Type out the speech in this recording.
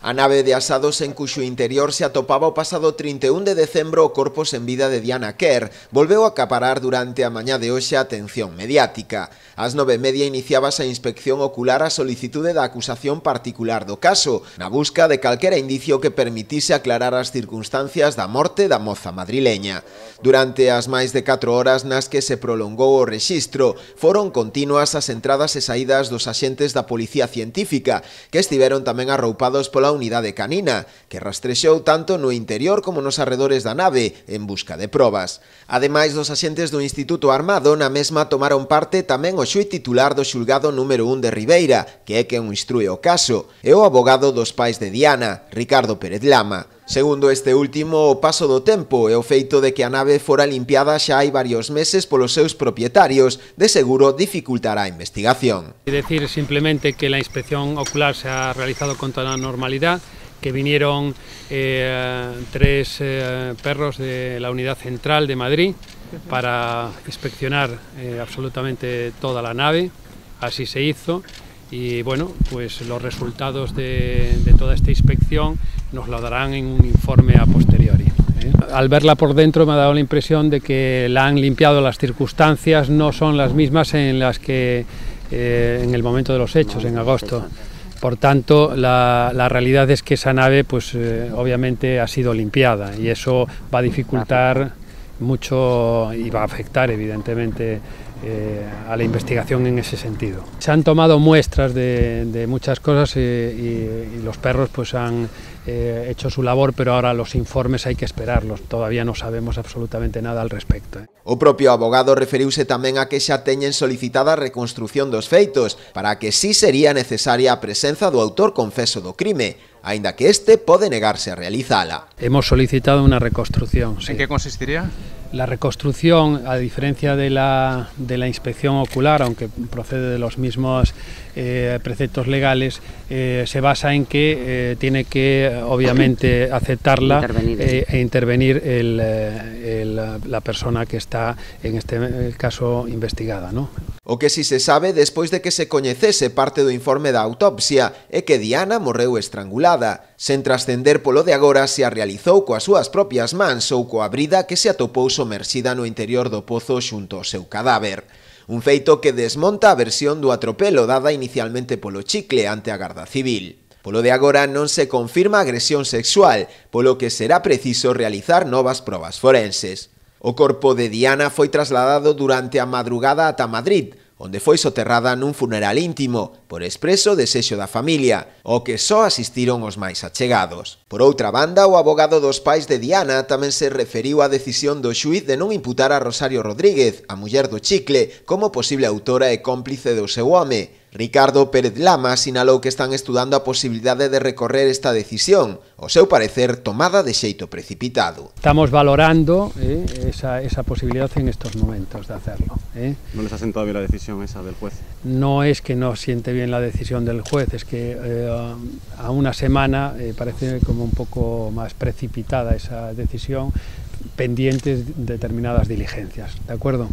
A nave de Asados en cuxo interior se atopaba o pasado 31 de decembro o corpo sen vida de Diana Kerr volveu a acaparar durante a mañá de hoxe a atención mediática. Ás 9:30 iniciábase a inspección ocular a solicitude da acusación particular do caso, na busca de calquera indicio que permitise aclarar as circunstancias da morte da moza madrileña. Durante as máis de 4 horas nas que se prolongou o rexistro, foron continuas as entradas e saídas dos axentes da Policía Científica, que estiveron tamén arroupados pola unidade canina, que rastrexou tanto no interior como nos arredores da nave en busca de probas. Ademais dos axentes do Instituto Armado, na mesma tomaron parte tamén o xuíz titular do xulgado número 1 de Ribeira, que é quen instrúe o caso, e o abogado dos pais de Diana, Ricardo Pérez Lama. Segundo este último, o paso do tempo e o feito de que a nave fora limpiada xa hai varios meses polos seus propietarios, de seguro dificultará a investigación. Decir simplemente que la inspección ocular se ha realizado con toda normalidad, que vinieron 3 perros de la unidad central de Madrid para inspeccionar absolutamente toda la nave, así se hizo. Y bueno, pues los resultados de toda esta inspección nos lo darán en un informe a posteriori. Al verla por dentro me ha dado la impresión de que la han limpiado, las circunstancias no son las mismas en las que en el momento de los hechos, en agosto. Por tanto, la realidad es que esa nave pues obviamente ha sido limpiada y eso va a dificultar mucho y va a afectar evidentemente a la investigación en ese sentido. Se han tomado muestras de muchas cosas y los perros pues han hecho su labor, pero ahora los informes hay que esperarlos, todavía no sabemos absolutamente nada al respecto. O propio abogado referiuse tamén a que xa teñen solicitada a reconstrución dos feitos, para que sí sería necesaria a presenza do autor confeso do crime, aínda que este pode negarse a realizala. Hemos solicitado una reconstrucción. Sí. ¿En qué consistiría? La reconstrucción, a diferencia de la inspección ocular, aunque procede de los mismos preceptos legales, se basa en que tiene que obviamente aceptarla e intervenir la persona que está en este caso investigada, ¿no? O que si se sabe despois de que se coñecese parte do informe da autopsia é que Diana morreu estrangulada, sen trascender polo de agora se a realizou coas súas propias mans ou coa brida que se atopou somersida no interior do pozo xunto ao seu cadáver. Un feito que desmonta a versión do atropelo dada inicialmente polo Chicle ante a Garda Civil. Polo de agora non se confirma agresión sexual, polo que será preciso realizar novas probas forenses. O corpo de Diana foi trasladado durante a madrugada ata Madrid, onde foi soterrada nun funeral íntimo, por expreso desexo da familia, ao que só asistiron os máis achegados. Por outra banda, o abogado dos pais de Diana tamén se referiu á decisión do xuíz de non imputar a Rosario Rodríguez, a muller do Chicle, como posible autora e cómplice do seu home. Ricardo Pérez Lama sinalou que están estudando a posibilidade de recorrer esta decisión, ao seu parecer tomada de xeito precipitado. Estamos valorando esa posibilidad en estos momentos de hacerlo. ¿No les ha sentado bien la decisión esa del juez? No es que no siente bien la decisión del juez, es que a una semana parece como un poco más precipitada esa decisión, pendientes determinadas diligencias, ¿de acuerdo?